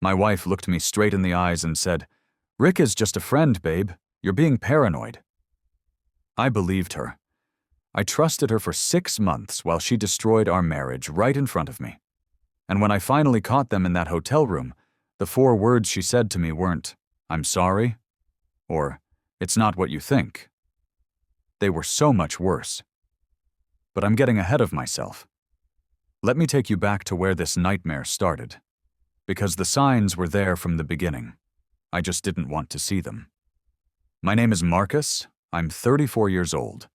My wife looked me straight in the eyes and said, "Rick is just a friend, babe. You're being paranoid." I believed her. I trusted her for 6 months while she destroyed our marriage right in front of me. And when I finally caught them in that hotel room, the 4 words she said to me weren't, "I'm sorry," or "It's not what you think." They were so much worse. But I'm getting ahead of myself. Let me take you back to where this nightmare started. Because the signs were there from the beginning. I just didn't want to see them. My name is Marcus, I'm 34 years old,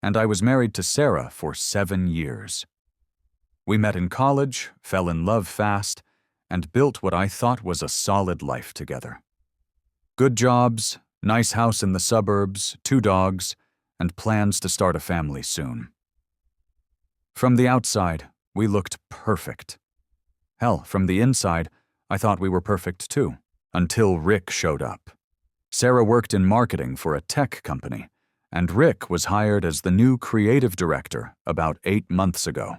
and I was married to Sarah for 7 years. We met in college, fell in love fast, and built what I thought was a solid life together. Good jobs, nice house in the suburbs, 2 dogs, and plans to start a family soon. From the outside, we looked perfect. Hell, from the inside, I thought we were perfect too, until Rick showed up. Sarah worked in marketing for a tech company, and Rick was hired as the new creative director about 8 months ago.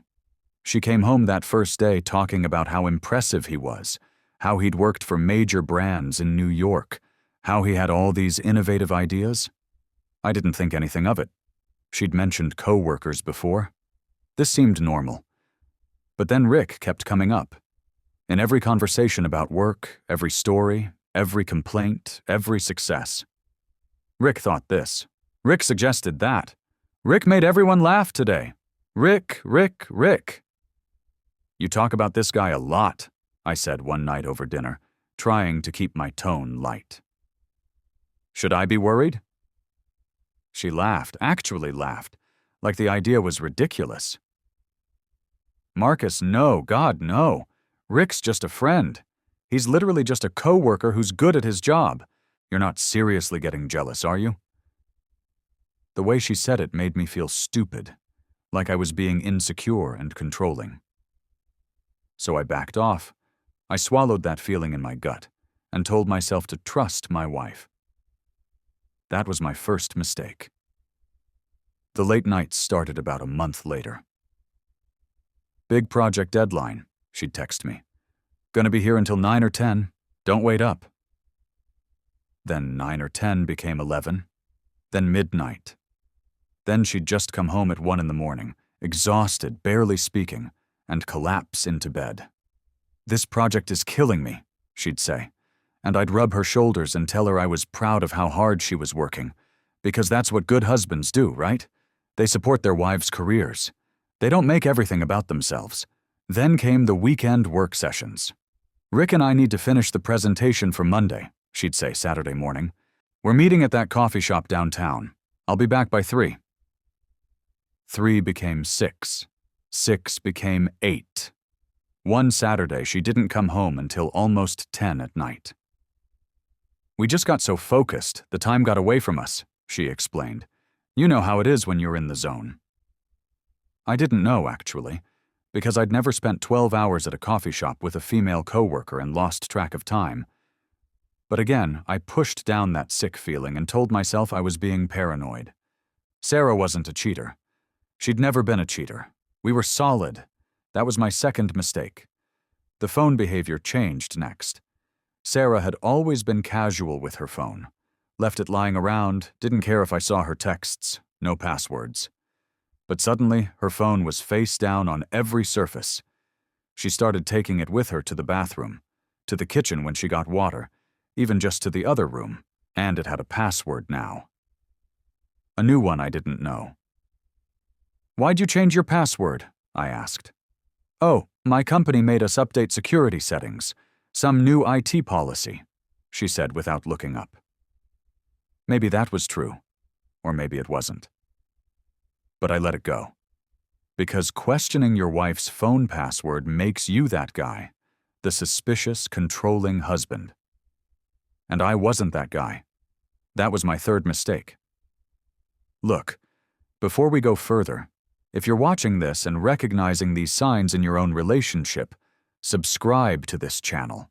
She came home that first day talking about how impressive he was, how he'd worked for major brands in New York, how he had all these innovative ideas. I didn't think anything of it. She'd mentioned co-workers before. This seemed normal. But then Rick kept coming up. In every conversation about work, every story, every complaint, every success. Rick thought this. Rick suggested that. Rick made everyone laugh today. Rick. You talk about this guy a lot, I said one night over dinner, trying to keep my tone light. Should I be worried? She laughed, actually laughed, like the idea was ridiculous. Marcus, no, God, no. Rick's just a friend. He's literally just a co-worker who's good at his job. You're not seriously getting jealous, are you? The way she said it made me feel stupid, like I was being insecure and controlling. So I backed off. I swallowed that feeling in my gut and told myself to trust my wife. That was my first mistake. The late nights started about a month later. "Big project deadline," she'd text me. "Gonna be here until 9 or 10. Don't wait up." Then 9 or 10 became 11. Then midnight. Then she'd just come home at 1 in the morning, exhausted, barely speaking, and collapse into bed. "This project is killing me," she'd say, and I'd rub her shoulders and tell her I was proud of how hard she was working, because that's what good husbands do, right? They support their wives' careers. They don't make everything about themselves. Then came the weekend work sessions. "Rick and I need to finish the presentation for Monday," she'd say Saturday morning. "We're meeting at that coffee shop downtown. I'll be back by 3. 3 became 6. 6 became 8. One Saturday, she didn't come home until almost 10 at night. "We just got so focused, the time got away from us," she explained. "You know how it is when you're in the zone." I didn't know, actually, because I'd never spent 12 hours at a coffee shop with a female coworker and lost track of time. But again, I pushed down that sick feeling and told myself I was being paranoid. Sarah wasn't a cheater. She'd never been a cheater. We were solid. That was my second mistake. The phone behavior changed next. Sarah had always been casual with her phone. Left it lying around, didn't care if I saw her texts, no passwords. But suddenly, her phone was face down on every surface. She started taking it with her to the bathroom, to the kitchen when she got water, even just to the other room, and it had a password now. A new one I didn't know. "Why'd you change your password?" I asked. "Oh, my company made us update security settings. Some new IT policy," she said without looking up. Maybe that was true, or maybe it wasn't. But I let it go. Because questioning your wife's phone password makes you that guy, the suspicious, controlling husband. And I wasn't that guy. That was my third mistake. Look, before we go further, if you're watching this and recognizing these signs in your own relationship, subscribe to this channel.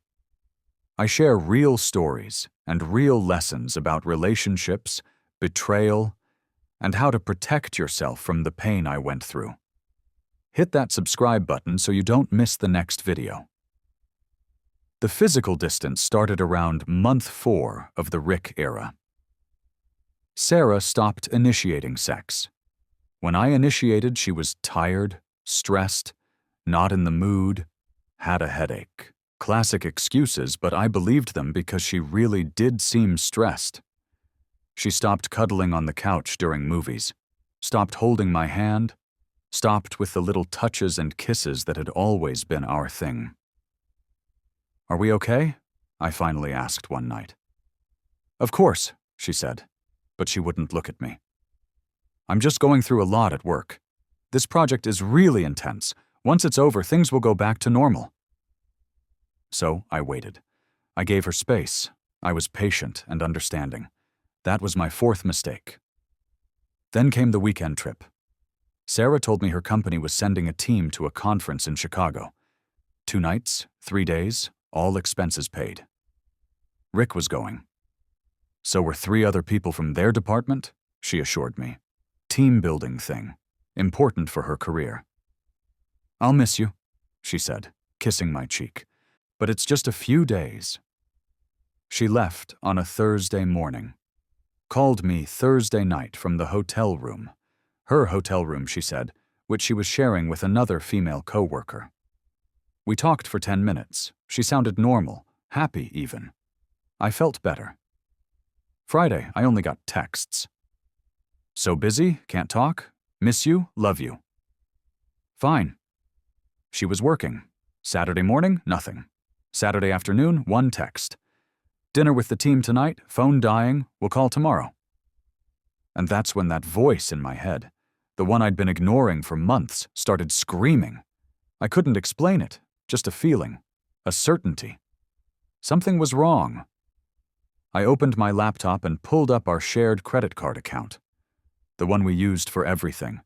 I share real stories and real lessons about relationships, betrayal, and how to protect yourself from the pain I went through. Hit that subscribe button so you don't miss the next video. The physical distance started around month 4 of the Rick era. Sarah stopped initiating sex. When I initiated, she was tired, stressed, not in the mood, had a headache. Classic excuses, but I believed them because she really did seem stressed. She stopped cuddling on the couch during movies, stopped holding my hand, stopped with the little touches and kisses that had always been our thing. "Are we okay?" I finally asked one night. "Of course," she said, but she wouldn't look at me. "I'm just going through a lot at work. This project is really intense. Once it's over, things will go back to normal." So I waited. I gave her space. I was patient and understanding. That was my 4th mistake. Then came the weekend trip. Sarah told me her company was sending a team to a conference in Chicago. 2 nights, 3 days, all expenses paid. Rick was going. So were 3 other people from their department, she assured me. Team-building thing, important for her career. "I'll miss you," she said, kissing my cheek. "But it's just a few days." She left on a Thursday morning. Called me Thursday night from the hotel room. Her hotel room, she said, which she was sharing with another female co-worker. We talked for 10 minutes. She sounded normal, happy even. I felt better. Friday, I only got texts. "So busy, can't talk, miss you, love you." Fine. She was working. Saturday morning, nothing. Saturday afternoon, 1 text. "Dinner with the team tonight, phone dying, we'll call tomorrow." And that's when that voice in my head, the one I'd been ignoring for months, started screaming. I couldn't explain it, just a feeling, a certainty. Something was wrong. I opened my laptop and pulled up our shared credit card account, the one we used for everything,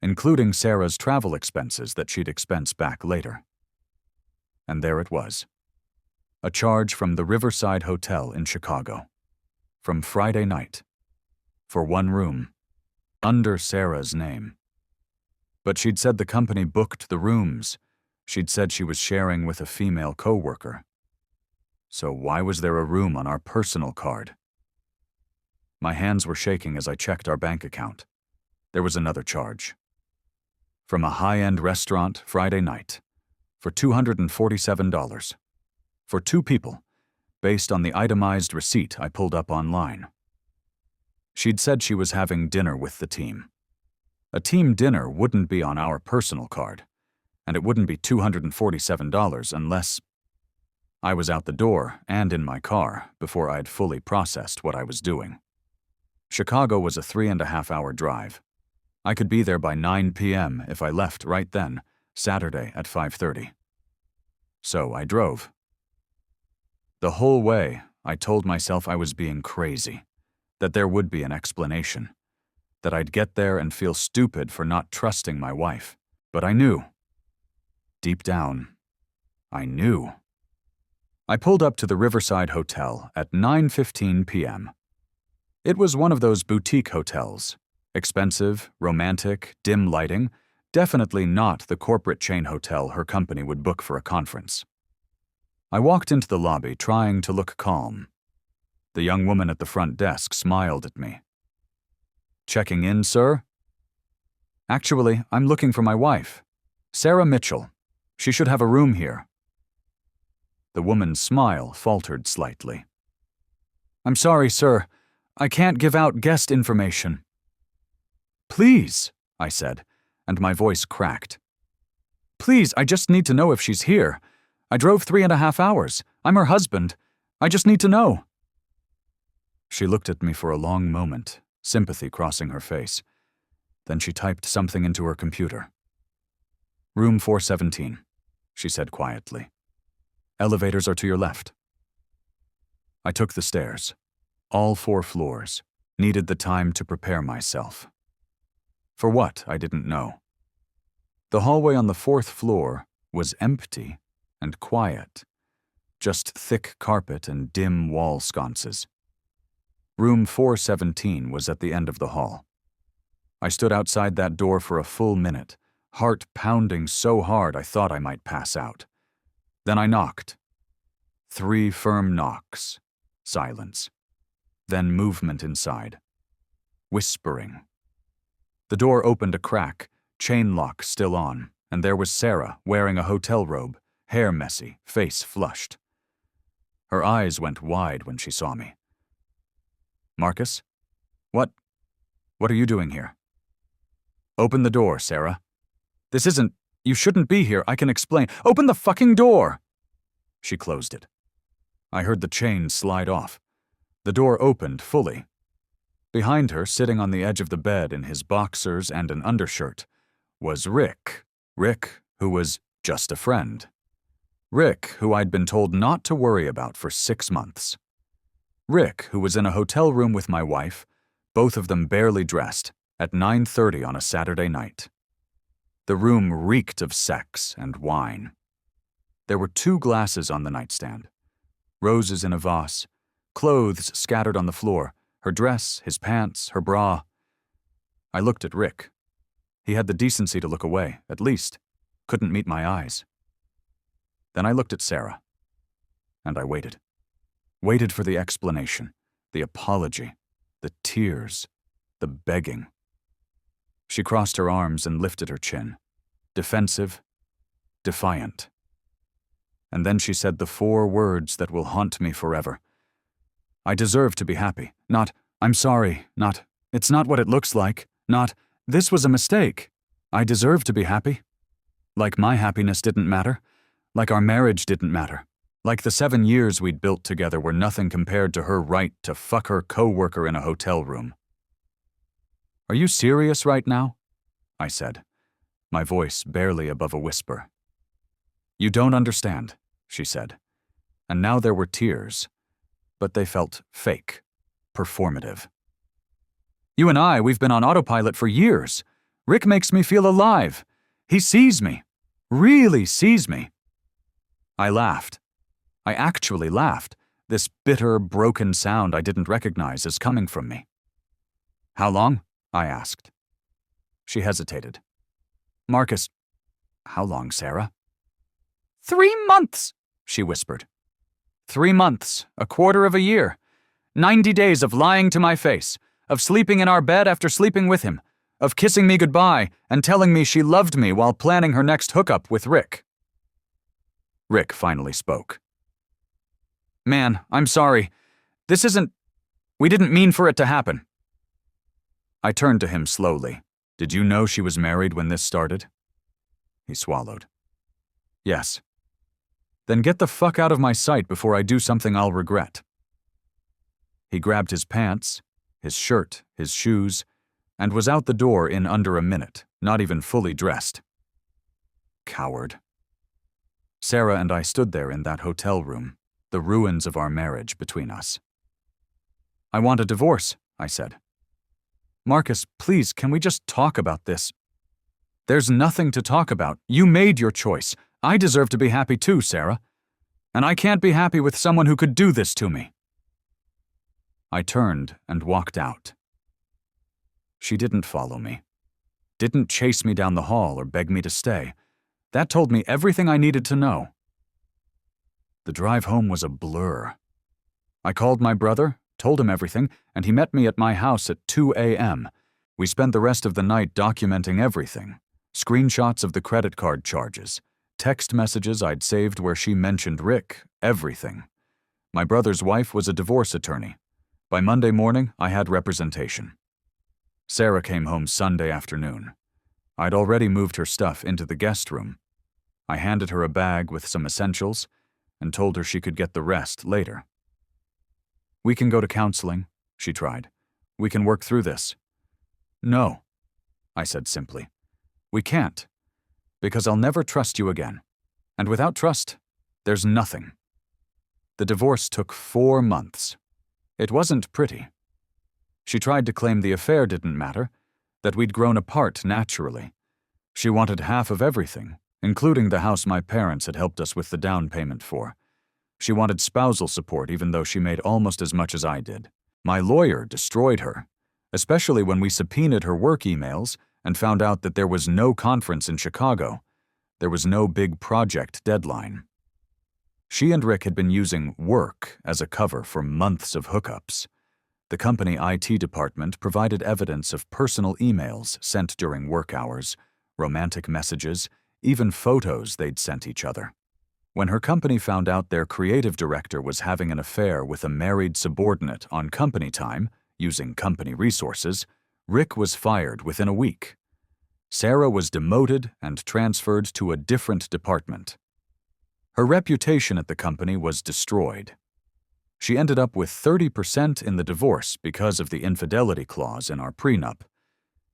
including Sarah's travel expenses that she'd expense back later. And there it was. A charge from the Riverside Hotel in Chicago. From Friday night. For 1 room. Under Sarah's name. But she'd said the company booked the rooms. She'd said she was sharing with a female co-worker. So why was there a room on our personal card? My hands were shaking as I checked our bank account. There was another charge. From a high-end restaurant Friday night. For $247. For 2 people, based on the itemized receipt I pulled up online. She'd said she was having dinner with the team. A team dinner wouldn't be on our personal card, and it wouldn't be $247 unless... I was out the door and in my car before I'd fully processed what I was doing. Chicago was a 3.5-hour drive. I could be there by 9 p.m. if I left right then, Saturday at 5:30. So I drove. The whole way, I told myself I was being crazy, that there would be an explanation, that I'd get there and feel stupid for not trusting my wife. But I knew. Deep down, I knew. I pulled up to the Riverside Hotel at 9:15 p.m. It was one of those boutique hotels. Expensive, romantic, dim lighting, definitely not the corporate chain hotel her company would book for a conference. I walked into the lobby trying to look calm. The young woman at the front desk smiled at me. "Checking in, sir?" "Actually, I'm looking for my wife. Sarah Mitchell. She should have a room here." The woman's smile faltered slightly. "I'm sorry, sir. I can't give out guest information." "Please," I said, and my voice cracked. "Please, I just need to know if she's here. I drove 3.5 hours. I'm her husband. I just need to know." She looked at me for a long moment, sympathy crossing her face. Then she typed something into her computer. "Room 417, she said quietly. "Elevators are to your left." I took the stairs. All 4 floors. Needed the time to prepare myself. For what, I didn't know. The hallway on the 4th floor was empty and quiet. Just thick carpet and dim wall sconces. Room 417 was at the end of the hall. I stood outside that door for a full minute, heart pounding so hard I thought I might pass out. Then I knocked. 3 firm knocks. Silence. Then movement inside. Whispering. The door opened a crack, chain lock still on, and there was Sarah wearing a hotel robe, hair messy, face flushed. Her eyes went wide when she saw me. "Marcus? What are you doing here?" "Open the door, Sarah. This isn't— You shouldn't be here, I can explain. Open the fucking door!" She closed it. I heard the chain slide off. The door opened fully. Behind her, sitting on the edge of the bed in his boxers and an undershirt, was Rick. Rick, who was just a friend. Rick, who I'd been told not to worry about for 6 months. Rick, who was in a hotel room with my wife, both of them barely dressed, at 9:30 on a Saturday night. The room reeked of sex and wine. There were 2 glasses on the nightstand, roses in a vase, clothes scattered on the floor, her dress, his pants, her bra. I looked at Rick. He had the decency to look away, at least. Couldn't meet my eyes. Then I looked at Sarah. And I waited. Waited for the explanation, the apology, the tears, the begging. She crossed her arms and lifted her chin. Defensive, defiant. And then she said the 4 words that will haunt me forever. I deserve to be happy. Not, "I'm sorry." Not, "It's not what it looks like." Not, "This was a mistake." I deserve to be happy. Like my happiness didn't matter. Like our marriage didn't matter. Like the 7 years we'd built together were nothing compared to her right to fuck her co-worker in a hotel room. "Are you serious right now?" I said, my voice barely above a whisper. "You don't understand," she said. And now there were tears, but they felt fake, performative. "You and we've been on autopilot for years. Rick makes me feel alive. He sees me. Really sees me." I laughed. I actually laughed, this bitter, broken sound I didn't recognize as coming from me. "How long?" I asked. She hesitated. "Marcus—" "How long, Sarah?" 3 months, she whispered. 3 months, a quarter of a year. 90 days of lying to my face, of sleeping in our bed after sleeping with him, of kissing me goodbye and telling me she loved me while planning her next hookup with Rick. Rick finally spoke. "Man, I'm sorry. We didn't mean for it to happen." I turned to him slowly. "Did you know she was married when this started?" He swallowed. "Yes." "Then get the fuck out of my sight before I do something I'll regret." He grabbed his pants, his shirt, his shoes, and was out the door in under a minute, not even fully dressed. Coward. Sarah and I stood there in that hotel room, the ruins of our marriage between us. "I want a divorce," I said. "Marcus, please, can we just talk about this?" "There's nothing to talk about. You made your choice. I deserve to be happy too, Sarah. And I can't be happy with someone who could do this to me." I turned and walked out. She didn't follow me. Didn't chase me down the hall or beg me to stay. That told me everything I needed to know. The drive home was a blur. I called my brother, told him everything, and he met me at my house at 2 a.m. We spent the rest of the night documenting everything. Screenshots of the credit card charges, text messages I'd saved where she mentioned Rick, everything. My brother's wife was a divorce attorney. By Monday morning, I had representation. Sarah came home Sunday afternoon. I'd already moved her stuff into the guest room. I handed her a bag with some essentials and told her she could get the rest later. "We can go to counseling," she tried. "We can work through this." "No," I said simply. "We can't, because I'll never trust you again. And without trust, there's nothing." The divorce took 4 months. It wasn't pretty. She tried to claim the affair didn't matter, that we'd grown apart naturally. She wanted half of everything, including the house my parents had helped us with the down payment for. She wanted spousal support even though she made almost as much as I did. My lawyer destroyed her, especially when we subpoenaed her work emails and found out that there was no conference in Chicago. There was no big project deadline. She and Rick had been using work as a cover for months of hookups. The company IT department provided evidence of personal emails sent during work hours, romantic messages, even photos they'd sent each other. When her company found out their creative director was having an affair with a married subordinate on company time, using company resources, Rick was fired within a week. Sarah was demoted and transferred to a different department. Her reputation at the company was destroyed. She ended up with 30% in the divorce because of the infidelity clause in our prenup.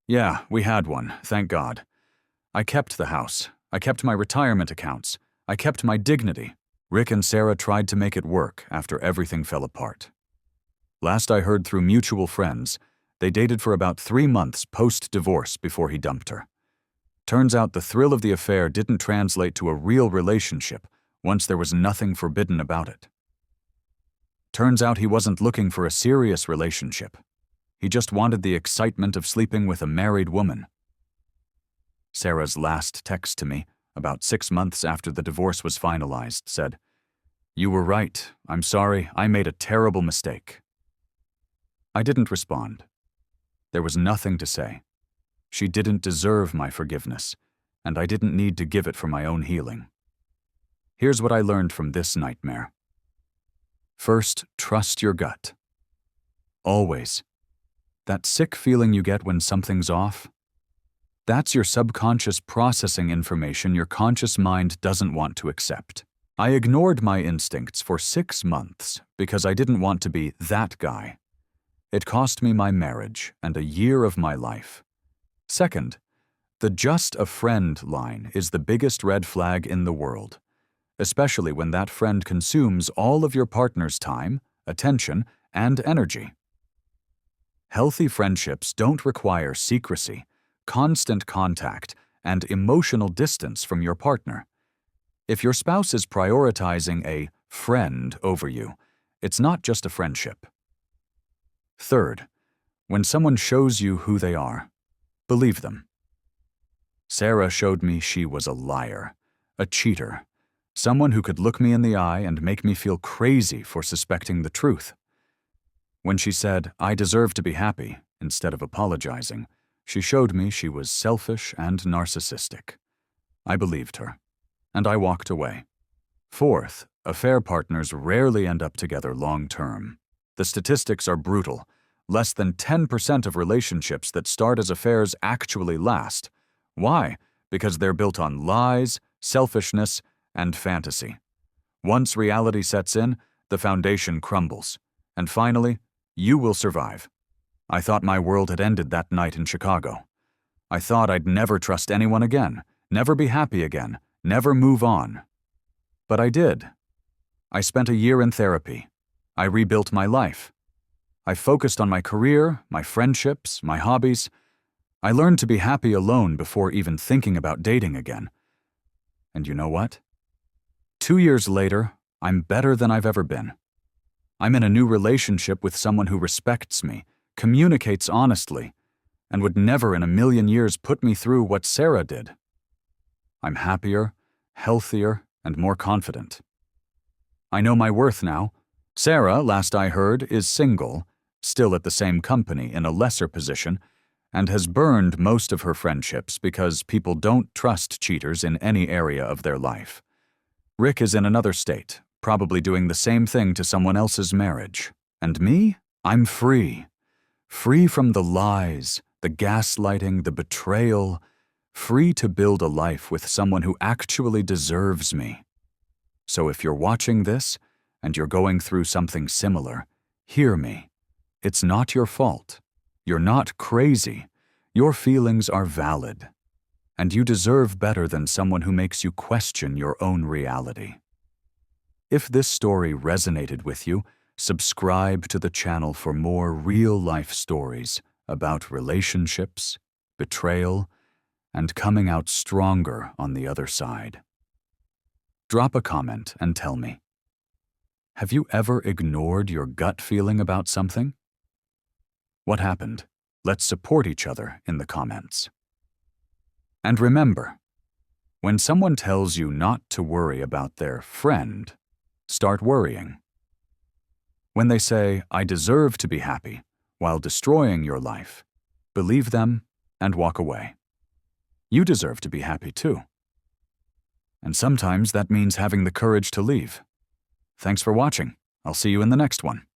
Yeah, we had one, thank God. I kept the house. I kept my retirement accounts. I kept my dignity. Rick and Sarah tried to make it work after everything fell apart. Last I heard through mutual friends, they dated for about 3 months post-divorce before he dumped her. Turns out the thrill of the affair didn't translate to a real relationship once there was nothing forbidden about it. Turns out he wasn't looking for a serious relationship. He just wanted the excitement of sleeping with a married woman. Sarah's last text to me, about 6 months after the divorce was finalized, said, "You were right. I'm sorry. I made a terrible mistake." I didn't respond. There was nothing to say. She didn't deserve my forgiveness, and I didn't need to give it for my own healing. Here's what I learned from this nightmare. First, trust your gut. Always. That sick feeling you get when something's off? That's your subconscious processing information your conscious mind doesn't want to accept. I ignored my instincts for 6 months because I didn't want to be that guy. It cost me my marriage and a year of my life. Second, the "just a friend" line is the biggest red flag in the world, especially when that friend consumes all of your partner's time, attention, and energy. Healthy friendships don't require secrecy, constant contact, and emotional distance from your partner. If your spouse is prioritizing a friend over you, it's not just a friendship. Third, when someone shows you who they are, believe them. Sarah showed me she was a liar, a cheater, someone who could look me in the eye and make me feel crazy for suspecting the truth. When she said, "I deserve to be happy," instead of apologizing, she showed me she was selfish and narcissistic. I believed her, and I walked away. Fourth, affair partners rarely end up together long term. The statistics are brutal. Less than 10% of relationships that start as affairs actually last. Why? Because they're built on lies, selfishness, and fantasy. Once reality sets in, the foundation crumbles. And finally, you will survive. I thought my world had ended that night in Chicago. I thought I'd never trust anyone again, never be happy again, never move on. But I did. I spent a year in therapy. I rebuilt my life. I focused on my career, my friendships, my hobbies. I learned to be happy alone before even thinking about dating again. And you know what? 2 years later, I'm better than I've ever been. I'm in a new relationship with someone who respects me, communicates honestly, and would never in a million years put me through what Sarah did. I'm happier, healthier, and more confident. I know my worth now. Sarah, last I heard, is single, still at the same company in a lesser position, and has burned most of her friendships because people don't trust cheaters in any area of their life. Rick is in another state, probably doing the same thing to someone else's marriage. And me? I'm free. Free from the lies, the gaslighting, the betrayal. Free to build a life with someone who actually deserves me. So if you're watching this, and you're going through something similar, hear me. It's not your fault. You're not crazy. Your feelings are valid. And you deserve better than someone who makes you question your own reality. If this story resonated with you, subscribe to the channel for more real-life stories about relationships, betrayal, and coming out stronger on the other side. Drop a comment and tell me. Have you ever ignored your gut feeling about something? What happened? Let's support each other in the comments. And remember, when someone tells you not to worry about their friend, start worrying. When they say, "I deserve to be happy," while destroying your life, believe them and walk away. You deserve to be happy too. And sometimes that means having the courage to leave. Thanks for watching. I'll see you in the next one.